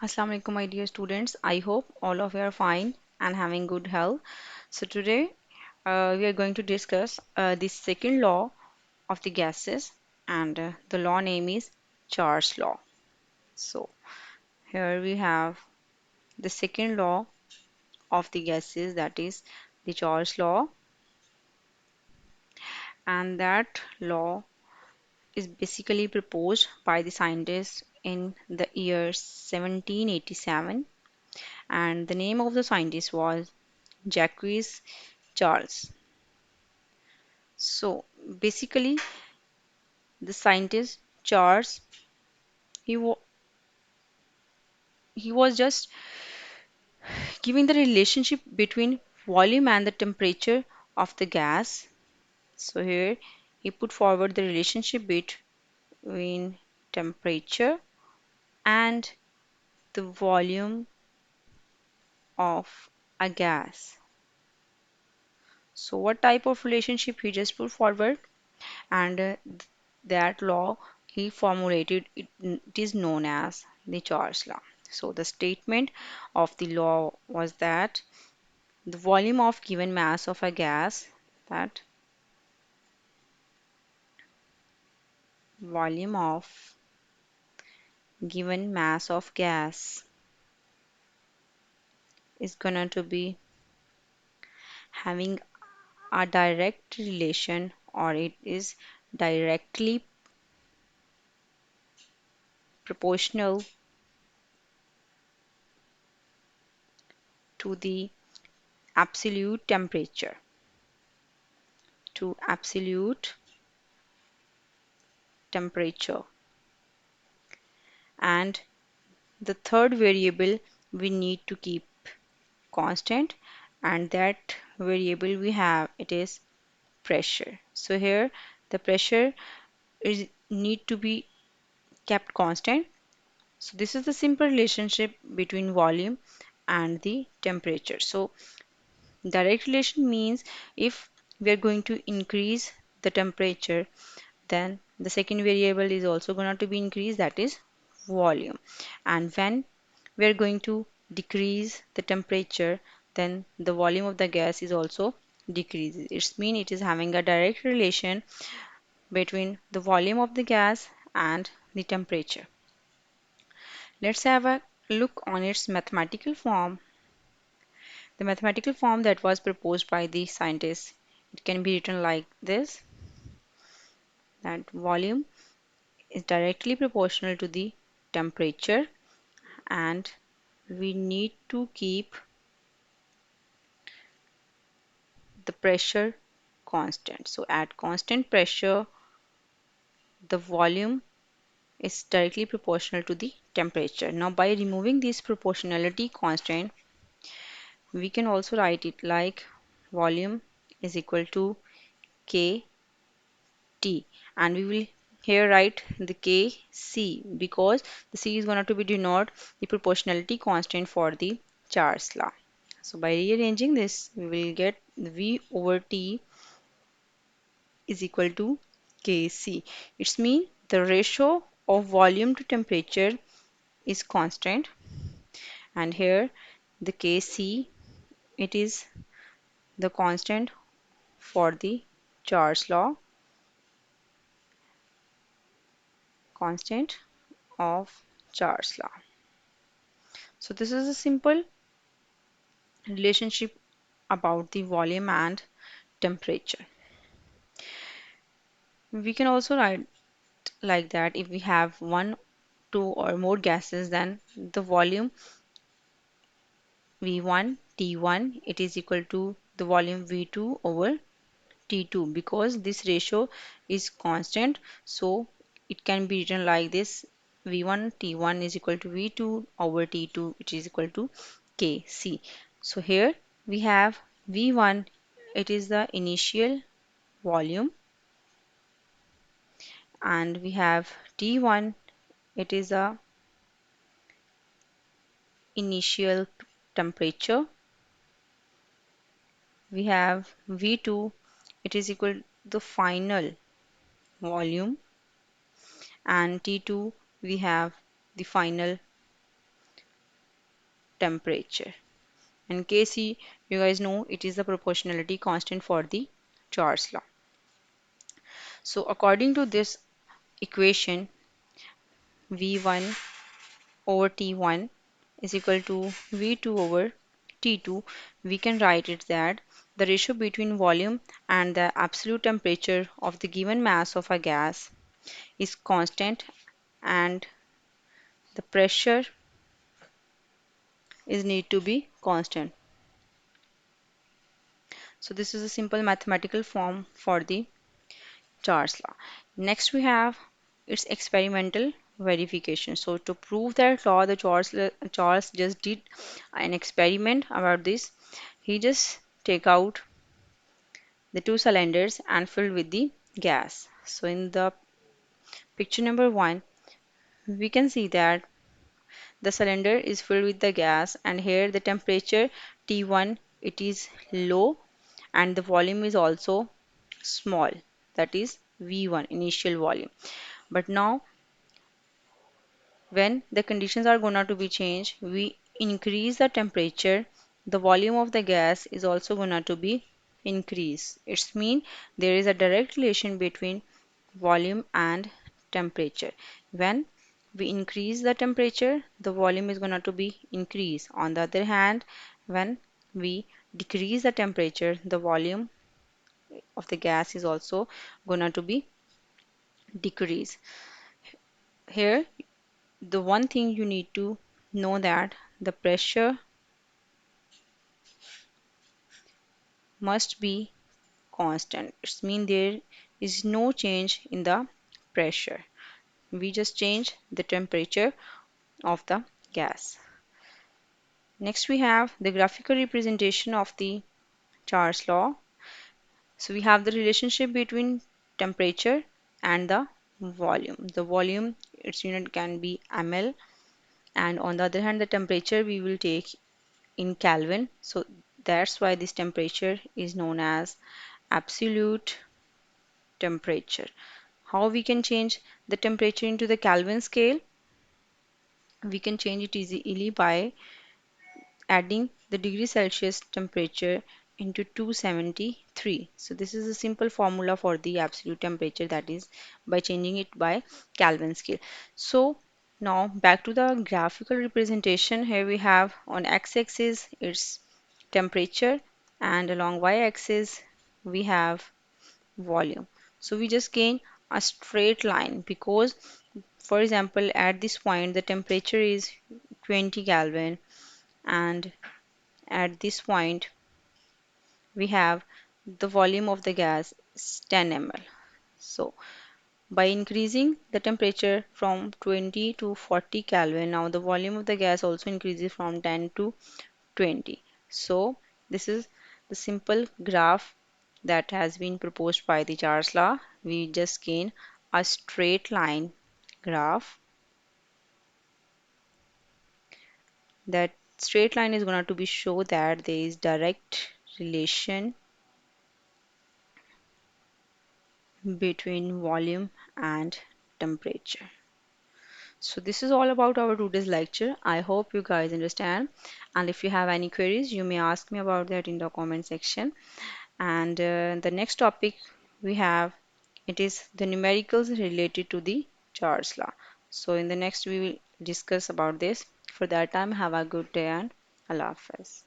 Assalamu alaikum, my dear students. I hope all of you are fine and having good health. So today we are going to discuss the second law of the gases, and the law name is Charles law. So here we have the second law of the gases, that is the Charles law, and that law is basically proposed by the scientists in the year 1787, and the name of the scientist was Jacques Charles. So basically, the scientist Charles, he wa- he was just giving the relationship between volume and the temperature of the gas. So here he put forward the relationship between temperature and the volume of a gas. So what type of relationship he just put forward? And that law he formulated, it is known as the Charles law. So the statement of the law was that the volume of given mass of a gas, that volume of given mass of gas is gonna to be having a direct relation, or it is directly proportional to the absolute temperature, to absolute temperature. And the third variable we need to keep constant, and that variable we have, it is pressure. So here the pressure is need to be kept constant. So this is the simple relationship between volume and the temperature. So direct relation means if we are going to increase the temperature, then the second variable is also going to be increased, that is volume. And when we are going to decrease the temperature, then the volume of the gas is also decreases. It means it is having a direct relation between the volume of the gas and the temperature. Let's have a look on its mathematical form. The mathematical form that was proposed by the scientists, it can be written like this, that volume is directly proportional to the temperature, and we need to keep the pressure constant. So at constant pressure, the volume is directly proportional to the temperature. Now by removing this proportionality constant, we can also write it like volume is equal to kT, and we will here write the Kc because the C is going to be denote the proportionality constant for the Charles law. So by rearranging this, we will get V over T is equal to Kc. It's mean the ratio of volume to temperature is constant, and here the Kc, it is the constant for the Charles law, constant of Charles law. So this is a simple relationship about the volume and temperature. We can also write like that if we have one, two or more gases, then the volume V1 T1, it is equal to the volume V2 over T2, because this ratio is constant. So it can be written like this, V1 T1 is equal to V2 over T2, which is equal to Kc. So here we have V1, it is the initial volume, and we have T1, it is the initial temperature. We have V2, it is equal to the final volume, and T2 we have the final temperature. In case you guys know, it is the proportionality constant for the Charles law. So according to this equation, V1 over T1 is equal to V2 over T2, we can write it that the ratio between volume and the absolute temperature of the given mass of a gas is constant, and the pressure is need to be constant. So this is a simple mathematical form for the Charles law. Next we have its experimental verification. So to prove that law, the Charles just did an experiment about this. He just take out the two cylinders and filled with the gas. So in the picture number one, we can see that the cylinder is filled with the gas, and here the temperature T1 it is low and the volume is also small, that is V1 initial volume. But now when the conditions are going to be changed, we increase the temperature, the volume of the gas is also going to be increase. It's mean there is a direct relation between volume and temperature. When we increase the temperature, the volume is going to be increase. On the other hand, when we decrease the temperature, the volume of the gas is also going to be decrease. Here the one thing you need to know that the pressure must be constant. It means there is no change in the pressure. We just change the temperature of the gas. Next we have the graphical representation of the Charles law. So we have the relationship between temperature and the volume. The volume, its unit can be ml, and on the other hand the temperature we will take in Kelvin. So that's why this temperature is known as absolute temperature. How we can change the temperature into the Kelvin scale? We can change it easily by adding the degree Celsius temperature into 273. So this is a simple formula for the absolute temperature, that is by changing it by Kelvin scale. So now back to the graphical representation. Here we have on x-axis its temperature, and along y-axis we have volume. So we just gain a straight line because, for example, at this point the temperature is 20 Kelvin, and at this point we have the volume of the gas is 10 ml. So by increasing the temperature from 20 to 40 Kelvin, now the volume of the gas also increases from 10 to 20. So this is the simple graph that has been proposed by the Charles law. We just gain a straight line graph. That straight line is going to be show that there is direct relation between volume and temperature. So this is all about our today's lecture. I hope you guys understand, and if you have any queries you may ask me about that in the comment section. And the next topic we have, it is the numericals related to the Charles law. So in the next we will discuss about this. For that time, have a good day and Allah Hafiz.